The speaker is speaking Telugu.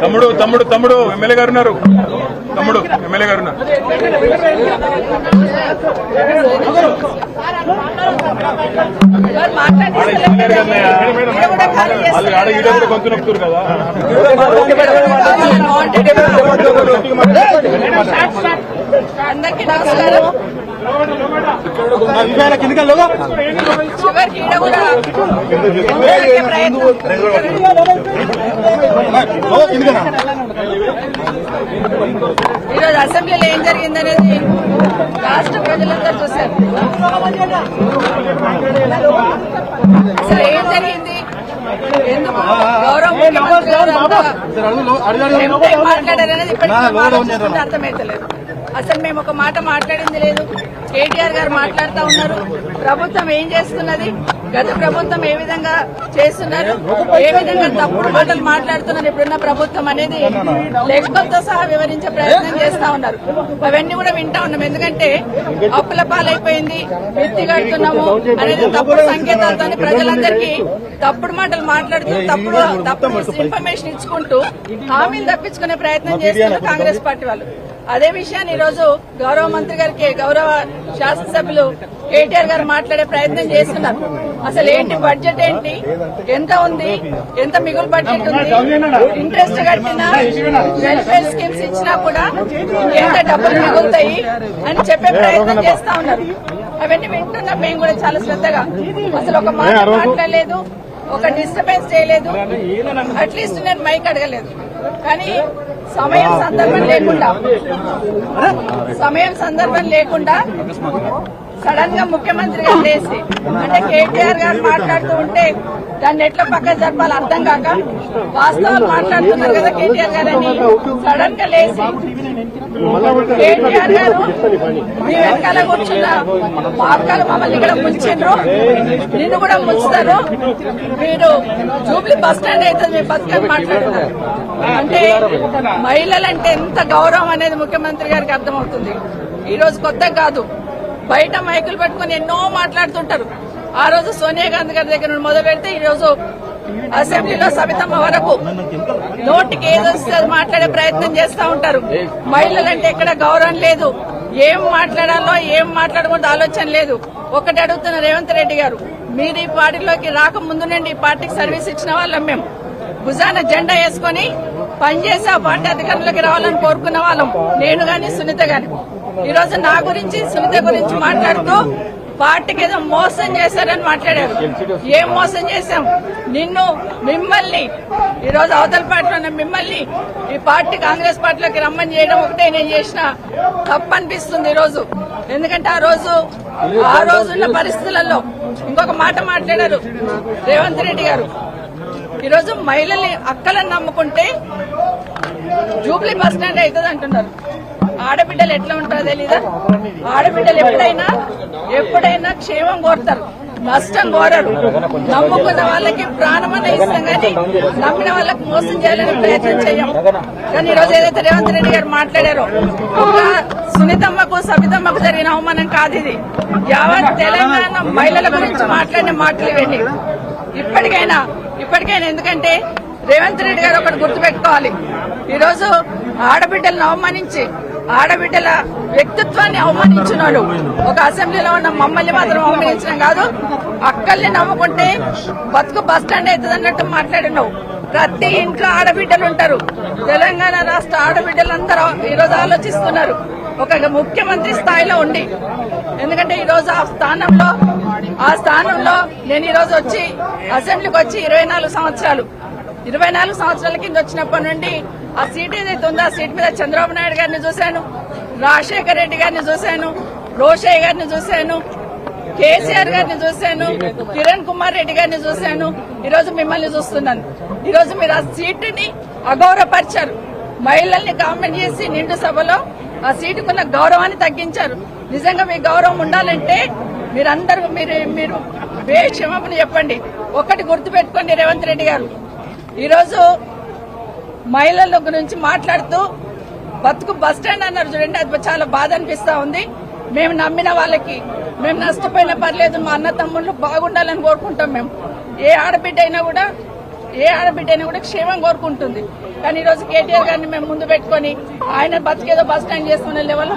తమ్ముడు తమ్ముడు తమ్ముడు ఎమ్మెల్యే గారు ఉన్నారు. తమ్ముడు ఎమ్మెల్యే గారు ఉన్నారు. వాళ్ళు ఆడ ఈడ కూడా గొంతు నొక్కుతారు కదా. అందరికీ నమస్కారం. ఈరోజు అసెంబ్లీలో ఏం జరిగిందనేది రాష్ట్ర ప్రజలందరూ చూశారు. అసలు ఏం జరిగింది, ఎందుకు గౌరవ ముఖ్యమంత్రి మాట్లాడారనేది ఇప్పటికీ అర్థమైతలేదు. అసలు మేము ఒక మాట మాట్లాడింది లేదు. కేటీఆర్ గారు మాట్లాడుతూ ఉన్నారు. ప్రభుత్వం ఏం చేస్తున్నది, గత ప్రభుత్వం ఏ విధంగా చేస్తున్నారు, ఏ విధంగా తప్పుడు మాటలు మాట్లాడుతున్నారు ఇప్పుడున్న ప్రభుత్వం అనేది లెక్కలతో సహా వివరించే ప్రయత్నం చేస్తా ఉన్నారు. అవన్నీ కూడా వింటా ఉన్నాం. ఎందుకంటే అప్పుల పాలైపోయింది, ఎత్తి కడుతున్నాము అనేది తప్పుడు సంకేతాలతో ప్రజలందరికీ తప్పుడు మాటలు మాట్లాడుతూ తప్పుడు ఇన్ఫర్మేషన్ ఇచ్చుకుంటూ హామీలు తప్పించుకునే ప్రయత్నం చేస్తున్నారు కాంగ్రెస్ పార్టీ వాళ్ళు. అదే విషయాన్ని ఈరోజు గౌరవ మంత్రి గారికి, గౌరవ శాసనసభ్యులు కేటీఆర్ గారు మాట్లాడే ప్రయత్నం చేస్తున్నారు. అసలు ఏంటి బడ్జెట్, ఏంటి, ఎంత ఉంది, ఎంత మిగులు బడ్జెట్ ఉంది, ఇంట్రెస్ట్ కట్టినా వెల్ఫేర్ స్కీమ్స్ ఇచ్చినా కూడా ఎంత డబ్బులు మిగులుతాయి అని చెప్పే ప్రయత్నం చేస్తా ఉన్నారు. అవన్నీ వింటున్నాం మేము కూడా చాలా శ్రద్ధగా. అసలు ఒక మాట మాట్లాడలేదు, ఒక డిస్టర్బెన్స్ చేయలేదు, అట్లీస్ట్ నేను మైక్ అడగలేదు. కానీ సమయం సందర్భం లేకుండా సడన్ గా ముఖ్యమంత్రి గారు లేచి, అంటే కేటీఆర్ గారు మాట్లాడుతూ ఉంటే దాన్ని ఎట్లా పక్క జరపాలి అర్థం కాక వాస్తవాలు మాట్లాడుతున్నారు కదా కేటీఆర్ గారు అని సడన్ గా లేచి, కేటీఆర్ గారు మీ వెనకాల కూర్చున్న మా అక్కలు మమ్మల్ని ఇక్కడ ముంచిండ్రు, నిన్ను కూడా ముంచుతారు, మీరు జూబ్లీ బస్ స్టాండ్ అవుతుంది మీ బతుకని మాట్లాడుతున్నారు. అంటే మహిళలంటే ఎంత గౌరవం అనేది ముఖ్యమంత్రి గారికి అర్థమవుతుంది. ఈ రోజు కొత్త కాదు, బయట మైకులు పట్టుకుని ఎన్నో మాట్లాడుతుంటారు. ఆ రోజు సోనియా గాంధీ గారి దగ్గర నుండి మొదలు పెడితే ఈ రోజు అసెంబ్లీలో సవితమ్మ వరకు నోటికి ఏదొస్తే మాట్లాడే ప్రయత్నం చేస్తా ఉంటారు. మహిళలంటే ఎక్కడ గౌరవం లేదు, ఏం మాట్లాడాలో ఏం మాట్లాడకూడదు ఆలోచన లేదు. ఒకటి అడుగుతున్న రేవంత్ రెడ్డి గారు, మీరు ఈ పార్టీలోకి రాకముందు నుండి ఈ పార్టీకి సర్వీస్ ఇచ్చిన వాళ్ళం మేము, భుజాన జెండా వేసుకుని పనిచేసి ఆ పార్టీ అధికారంలోకి రావాలని కోరుకున్న వాళ్ళం, నేను గాని సునీత గాని. ఈ రోజు నా గురించి సునీత గురించి మాట్లాడుతూ పార్టీకి ఏదో మోసం చేశారని మాట్లాడారు. ఏం మోసం చేశాం? మిమ్మల్ని ఈ రోజు అవతల పార్టీలో మిమ్మల్ని ఈ పార్టీ కాంగ్రెస్ పార్టీలోకి రమ్మని చేయడం ఒకటే నేను చేసిన తప్పు అనిపిస్తుంది ఈ రోజు. ఎందుకంటే ఆ రోజున్న పరిస్థితులలో ఇంకొక మాట మాట్లాడారు రేవంత్ రెడ్డి గారు. ఈరోజు మహిళల్ని అక్కలను నమ్ముకుంటే జూబ్లీ బస్ స్టాండ్ అవుతుంది అంటున్నారు. ఆడబిడ్డలు ఎట్లా ఉంటారో తెలీదా? ఆడబిడ్డలు ఎప్పుడైనా క్షేమం కోరుతారు, నష్టం కోరరు. నమ్ముకున్న వాళ్ళకి ప్రాణమన్న ఇస్తాం కానీ నమ్మిన వాళ్ళకి మోసం చేయాలని ప్రయత్నం చేయం. కానీ ఈరోజు ఏదైతే రేవంత్ రెడ్డి గారు మాట్లాడారో, ఒక సునీతమ్మకు సబితమ్మకు జరిగిన అవమానం కాదు ఇది. యావత్ తెలంగాణ మహిళల గురించి మాట్లాడిన మాటలు ఇవన్నీ. ఇప్పటికైనా ఎందుకంటే రేవంత్ రెడ్డి గారు ఒకటి గుర్తుపెట్టుకోవాలి, ఈరోజు ఆడబిడ్డలను అవమానించి ఆడబిడ్డల వ్యక్తిత్వాన్ని అవమానించినాడు. ఒక అసెంబ్లీలో ఉన్న మమ్మల్ని మాత్రం అవమానించడం కాదు, అక్కల్ని నమ్ముకుంటే బతుకు బస్ స్టాండ్ అవుతుంది అన్నట్టు మాట్లాడినావు. ప్రతి ఇంట్లో ఆడబిడ్డలు ఉంటారు. తెలంగాణ రాష్ట్ర ఆడబిడ్డలందరూ ఈరోజు ఆలోచిస్తున్నారు ఒక ముఖ్యమంత్రి స్థాయిలో ఉండి. ఎందుకంటే ఈరోజు ఆ స్థానంలో నేను ఈరోజు వచ్చి అసెంబ్లీకి వచ్చి 24 సంవత్సరాల కింద వచ్చినప్పటి నుండి ఆ సీట్ ఏదైతే ఉందో ఆ సీట్ మీద చంద్రబాబు నాయుడు గారిని చూశాను, రాజశేఖర రెడ్డి గారిని చూశాను, రోషయ్య గారిని చూశాను, కేసీఆర్ గారిని చూశాను, కిరణ్ కుమార్ రెడ్డి గారిని చూశాను. ఈరోజు మిమ్మల్ని చూస్తున్నాను. ఈరోజు మీరు ఆ సీటుని అగౌరవపరిచారు. మహిళల్ని కామెంట్ చేసి నిండు సభలో ఆ సీటుకున్న గౌరవాన్ని తగ్గించారు. నిజంగా మీ గౌరవం ఉండాలంటే మీరు క్షమాపణ చెప్పండి. ఒక్కటి గుర్తుపెట్టుకోండి రేవంత్ రెడ్డి గారు, ఈరోజు మహిళల గురించి మాట్లాడుతూ బతుకు బస్ స్టాండ్ అన్నారు చూడండి, అది చాలా బాధ అనిపిస్తా ఉంది. మేము నమ్మిన వాళ్ళకి మేము నష్టపోయినా పర్లేదు, మా అన్న తమ్ముళ్ళు బాగుండాలని కోరుకుంటాం. మేము ఏ ఆడబిడ్డ అయినా కూడా క్షేమం కోరుకుంటుంది. కానీ ఈ రోజు కేటీఆర్ గారిని మేము ముందు పెట్టుకొని ఆయన బతికేదో బస్ స్టాండ్ చేసుకునే లెవెల్